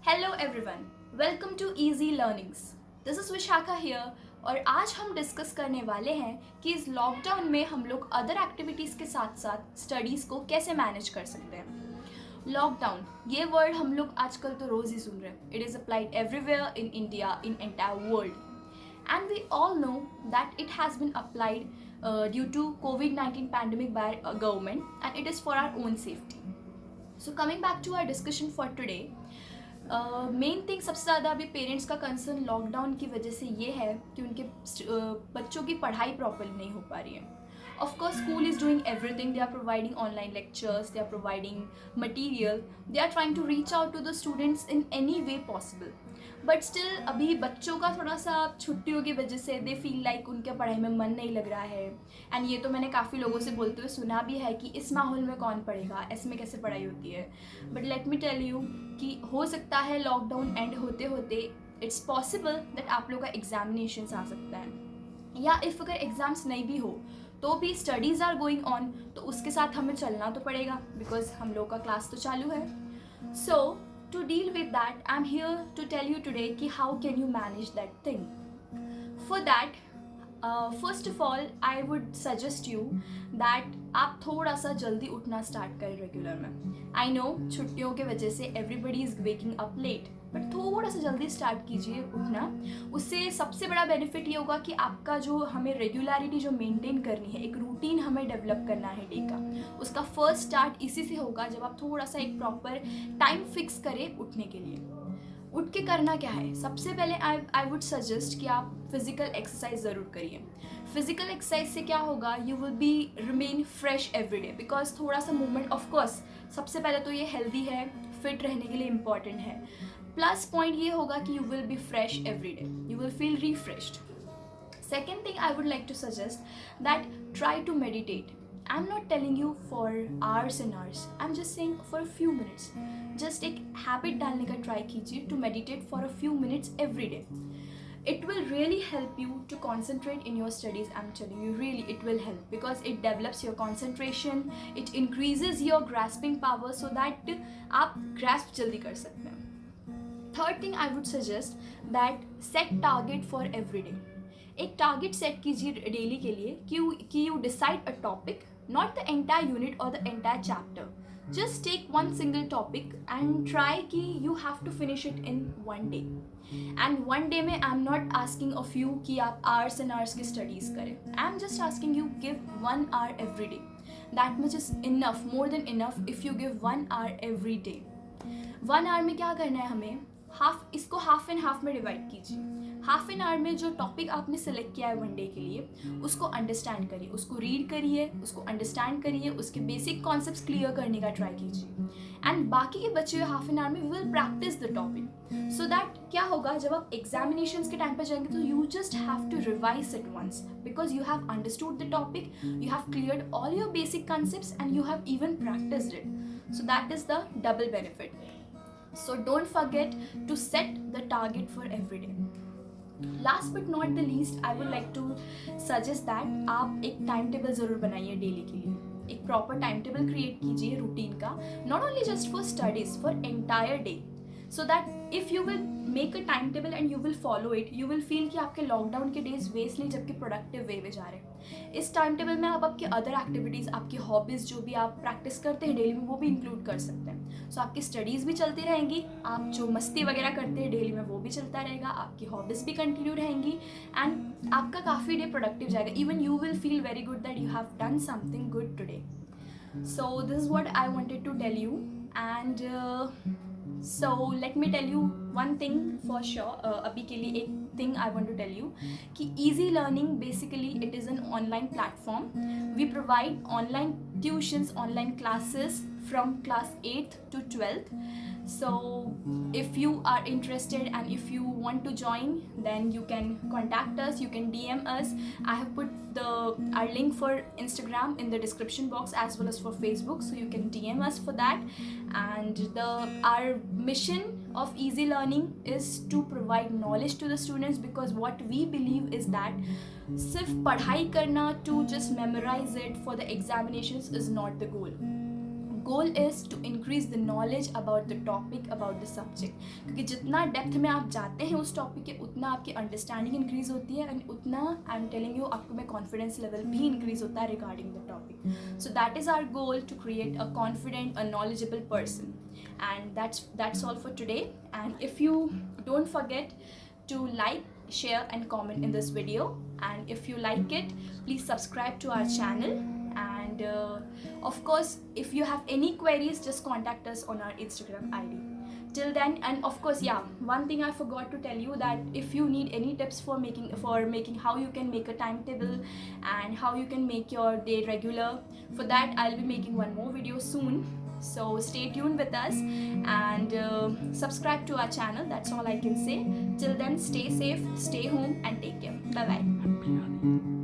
Hello everyone, welcome to easy learnings. This is Vishakha here और आज हम डिस्कस करने वाले हैं कि इस लॉकडाउन में हम लोग अदर एक्टिविटीज़ के साथ साथ स्टडीज़ को कैसे मैनेज कर सकते हैं। लॉकडाउन ये वर्ड हम लोग आजकल तो रोज़ ही सुन रहे हैं। It is applied everywhere in India, in entire world, and we all know that it has been applied due to COVID-19 pandemic by government, and it is for our own safety. So coming back to our discussion for today, main thing सबसे ज़्यादा अभी parents का concern lockdown की वजह से ये है कि उनके बच्चों की पढ़ाई प्रॉपरली नहीं हो पा रही है। Of course school is doing everything, they are providing online lectures, they are providing material, they are trying to reach out to the students in any way possible, but still अभी बच्चों का थोड़ा सा छुट्टियों की वजह से दे फील लाइक उनके पढ़ाई में मन नहीं लग रहा है। एंड ये तो मैंने काफ़ी लोगों से बोलते हुए सुना भी है कि इस माहौल में कौन पढ़ेगा, इसमें कैसे पढ़ाई होती है। But let me tell you कि हो सकता है लॉकडाउन एंड होते होते इट्स पॉसिबल दैट आप लोग का एग्जामिनेशंस आ सकता है, या इफ़ अगर एग्ज़ाम्स नहीं भी हो तो भी स्टडीज़ आर गोइंग ऑन, तो उसके साथ हमें चलना तो पड़ेगा बिकॉज हम लोग का क्लास तो चालू है। सो to deal with that, I'm here to tell you today कि how can you manage that thing. For that, first of all, I would suggest you that आप थोड़ा सा जल्दी उठना स्टार्ट करें रेगुलर में। आई नो छुट्टियों के वजह से everybody is waking up late, but थोड़ा सा जल्दी स्टार्ट कीजिए उठना। उससे सबसे बड़ा बेनिफिट ये होगा कि आपका जो हमें रेगुलरिटी जो मेंटेन करनी है, एक रूटीन हमें डेवलप करना है डे का, उसका फर्स्ट स्टार्ट इसी से होगा जब आप थोड़ा सा एक प्रॉपर टाइम फिक्स करें उठने के लिए। उठ के करना क्या है, सबसे पहले आई वुड सजेस्ट कि आप फिज़िकल एक्सरसाइज ज़रूर करिए। फिज़िकल एक्सरसाइज से क्या होगा, you will be remain fresh every day, because थोड़ा सा मूवमेंट ऑफ कोर्स सबसे पहले तो ये हेल्दी है, फिट रहने के लिए इम्पॉर्टेंट है। प्लस पॉइंट ये होगा कि you will be fresh every day, you will feel refreshed. Second thing I would like to suggest that try to meditate. I'm not telling you for hours and hours. I'm just saying for a few minutes. Just एक habit डालने का try कीजिए to meditate for a few minutes every day. It will really help you to concentrate in your studies. I'm telling you, really it will help because it develops your concentration, it increases your grasping power so that आप grasp जल्दी कर सकते हैं. Third thing I would suggest that set target for every day. एक target set कीजिए daily के लिए कि you decide a topic, not the entire unit और the entire chapter, just take one single topic and try कि you have to finish it in one day. And one day में I am not asking of you कि आप hours and hours की studies करें, I am just asking you give 1 hour every day. That much is enough, more than enough if you give 1 hour every day. 1 hour में क्या करना है हमें, इसको हाफ एंड हाफ में डिवाइड कीजिए। हाफ एन आवर में जो टॉपिक आपने सेलेक्ट किया है वन डे के लिए उसको अंडरस्टैंड करिए, उसको रीड करिए, उसको अंडरस्टैंड करिए, उसके बेसिक कॉन्सेप्ट्स क्लियर करने का ट्राई कीजिए। एंड बाकी के बचे हुए हाफ एन आवर में we will practice the topic, so that क्या होगा जब आप एग्जामिनेशंस के टाइम पर जाएंगे तो you just have to revise it once because you have understood the topic, you have cleared all your basic concepts and you have even practised it, so that is the double benefit. So don't forget to set the target for every day. Last but not the least, I would like to suggest that आप एक time table ज़रूर बनाइए daily के लिए, एक proper time table create कीजिए routine का, not only just for studies, for entire day, so that if you will make a time table and you will follow it, you will feel कि आपके lockdown के days waste नहीं जबकि productive way में जा रहे हैं। इस टाइम टेबल में आप आपके अदर एक्टिविटीज़, आपकी हॉबीज़ जो भी आप प्रैक्टिस करते हैं डेली में वो भी इंक्लूड कर सकते हैं। सो आपकी स्टडीज़ भी चलती रहेंगी, आप जो मस्ती वगैरह करते हैं डेली में वो भी चलता रहेगा, आपकी हॉबीज़ भी कंटिन्यू रहेंगी एंड आपका काफ़ी डे प्रोडक्टिव जाएगा. Even you will feel very good that you have done something good today. So this is what I wanted to tell you, and so let me tell you one thing for sure. अभी के लिए एक thing I want to tell you कि easy learning basically it is an online platform. We provide online tuitions, online classes from class 8th to 12th. So if you are interested and if you want to join, then you can contact us, you can DM us. I have put our link for Instagram in the description box as well as for Facebook, so you can DM us for that. And our mission of easy learning is to provide knowledge to the students, because what we believe is that सिर्फ पढ़ाई करना to just memorize it for the examinations is not the goal. Goal is to increase the knowledge about the topic, about the subject, क्योंकि जितना depth में आप जाते हैं उस टॉपिक के उतना आपकी अंडरस्टैंडिंग इंक्रीज होती है, एंड उतना आई एम टेलिंग यू आपको में कॉन्फिडेंस लेवल भी इंक्रीज होता है regarding the topic. So that is our goal, to create a confident, a knowledgeable person. And that's all for today. And if you don't forget to like, share and comment in this video, and if you like it, please subscribe to our channel. And of course, if you have any queries, just contact us on our Instagram ID. Till then, and of course, yeah, one thing I forgot to tell you, that if you need any tips for making how you can make a timetable and how you can make your day regular, for that I'll be making one more video soon. So stay tuned with us, and subscribe to our channel. That's all I can say. Till then, stay safe, stay home, and take care. Bye bye.